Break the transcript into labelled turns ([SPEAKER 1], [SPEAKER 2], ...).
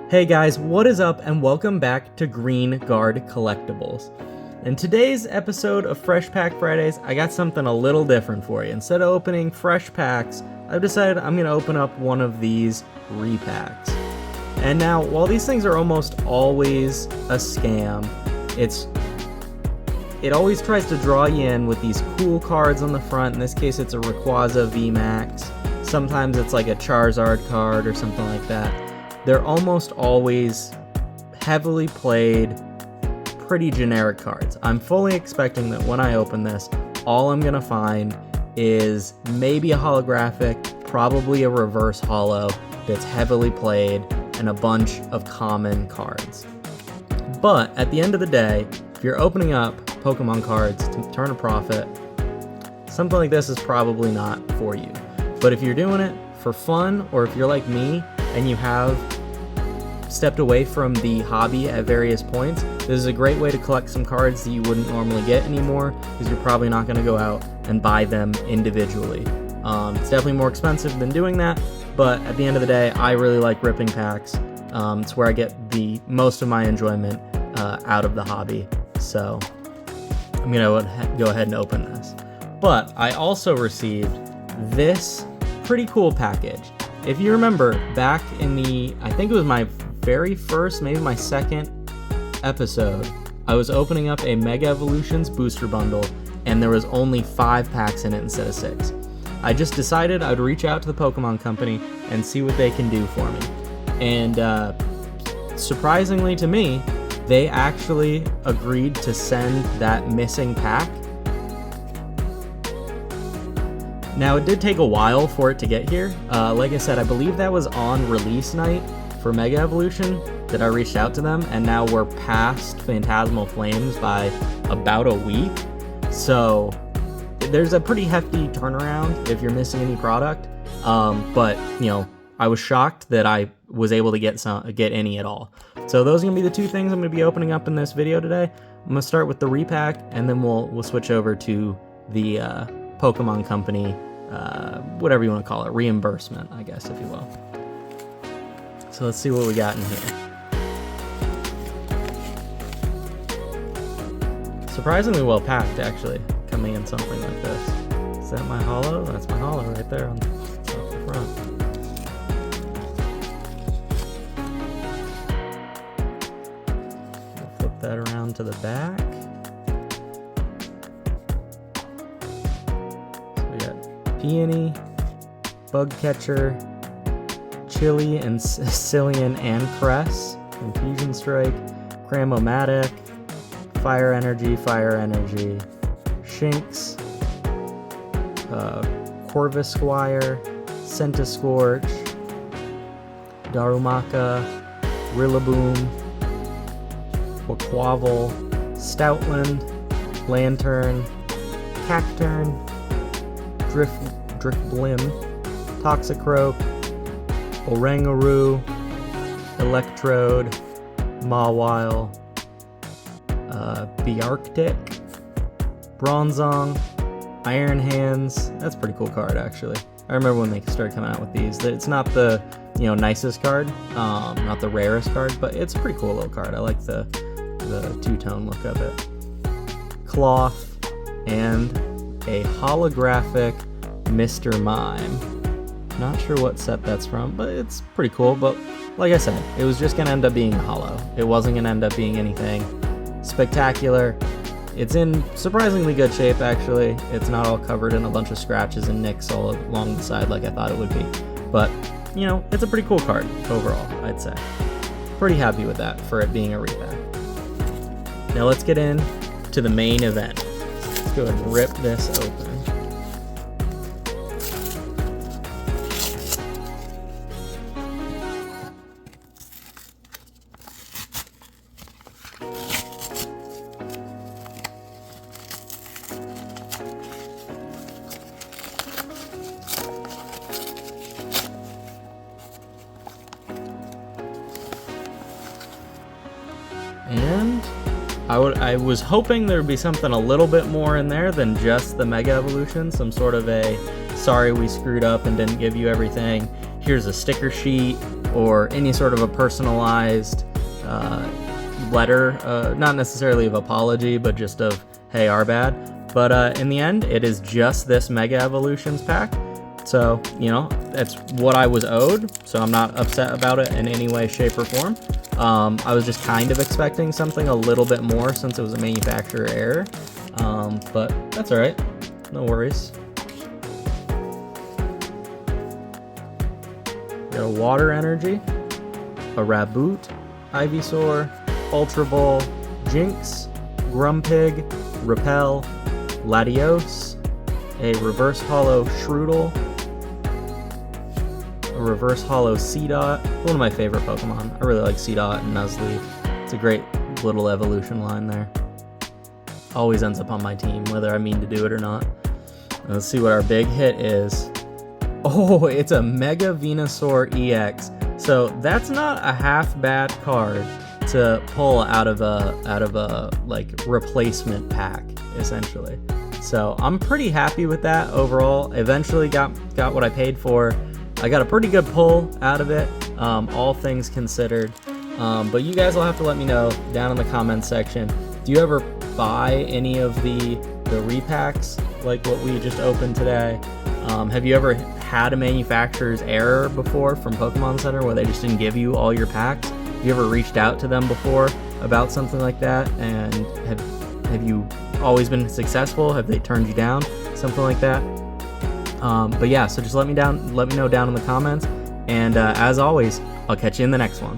[SPEAKER 1] Hey guys, what is up and welcome back to Green Guard Collectibles. In today's episode of Fresh Pack Fridays, I got something a little different for you. Instead of opening fresh packs, I've decided I'm going to open up one of these repacks. And now, while these things are almost always a scam, it always tries to draw you in with these cool cards on the front. In this case, it's a Rayquaza VMAX. Sometimes it's like a Charizard card or something like that. They're almost always heavily played, pretty generic cards. I'm fully expecting that when I open this, all I'm gonna find is maybe a holographic, probably a reverse holo that's heavily played, and a bunch of common cards. But at the end of the day, if you're opening up Pokemon cards to turn a profit, something like this is probably not for you. But if you're doing it for fun, or if you're like me and you have stepped away from the hobby at various points, this is a great way to collect some cards that you wouldn't normally get anymore, because you're probably not going to go out and buy them individually. It's definitely more expensive than doing that, but at the end of the day, I really like ripping packs. It's where I get the most of my enjoyment out of the hobby. So I'm going to go ahead and open this. But I also received this pretty cool package. If you remember, back in I think it was my very first, maybe my second episode, I was opening up a Mega Evolutions booster bundle, and there was only 5 packs in it instead of 6. I just decided I would reach out to the Pokemon Company and see what they can do for me. And surprisingly to me, they actually agreed to send that missing pack. Now, it did take a while for it to get here. Like I said, I believe that was on release night for Mega Evolution that I reached out to them, and now we're past Phantasmal Flames by about a week. So there's a pretty hefty turnaround if you're missing any product. But, you know, I was shocked that I was able to get any at all. So those are going to be the two things I'm going to be opening up in this video today. I'm going to start with the repack, and then we'll switch over to the Pokemon Company, whatever you want to call it, reimbursement, I guess, if you will. So let's see what we got in here. Surprisingly well packed, actually, coming in something like this. Is that my holo? That's my holo right there on the front. We'll flip that around to the back. Peony, Bug Catcher, Chili and Cillian and Cress, Infusion Strike, Cramomatic, Fire Energy, Shinx, Corvisquire, Centiskorch, Darumaka, Rillaboom, Quaquaval, Stoutland, Lantern, Cacturn, Drifblim, Toxicroak, Oranguru, Electrode, Mawile, Bearctic, Bronzong, Iron Hands. That's a pretty cool card, actually. I remember when they started coming out with these. It's not the nicest card, not the rarest card, but it's a pretty cool little card. I like the two-tone look of it. Cloth, and a holographic Mr. Mime. Not sure what set that's from, but it's pretty cool. But like I said, it was just gonna end up being a holo. It wasn't gonna end up being anything spectacular. It's in surprisingly good shape, actually. It's not all covered in a bunch of scratches and nicks all along the side like I thought it would be. But, you know, it's a pretty cool card overall, I'd say. Pretty happy with that for it being a repack. Now let's get into the main event. Let's go ahead and rip this open. And I was hoping there would be something a little bit more in there than just the Mega Evolution, some sort of a sorry we screwed up and didn't give you everything. Here's a sticker sheet, or any sort of a personalized letter, not necessarily of apology, but just of, hey, our bad. But in the end, it is just this Mega Evolutions pack. So, you know, that's what I was owed, so I'm not upset about it in any way, shape, or form. I was just kind of expecting something a little bit more since it was a manufacturer error, but that's all right, no worries. Got a Water Energy, a Raboot, Ivysaur, Ultra Ball, Jinx, Grumpig, Repel, Latios, a Reverse Holo Shroodle, a Reverse Holo Seedot, one of my favorite Pokemon. I really like Seedot and Nuzleaf. It's a great little evolution line there. Always ends up on my team, whether I mean to do it or not. Let's see what our big hit is. Oh, it's a Mega Venusaur EX. So that's not a half bad card to pull out of a like replacement pack, essentially. So I'm pretty happy with that overall. Eventually got what I paid for. I got a pretty good pull out of it, all things considered. But you guys will have to let me know down in the comments section. Do you ever buy any of the repacks like what we just opened today? Have you ever had a manufacturer's error before from Pokemon Center where they just didn't give you all your packs? Have you ever reached out to them before about something like that? And have you always been successful? Have they turned you down? Something like that? But yeah, so just let me know down in the comments. And as always, I'll catch you in the next one.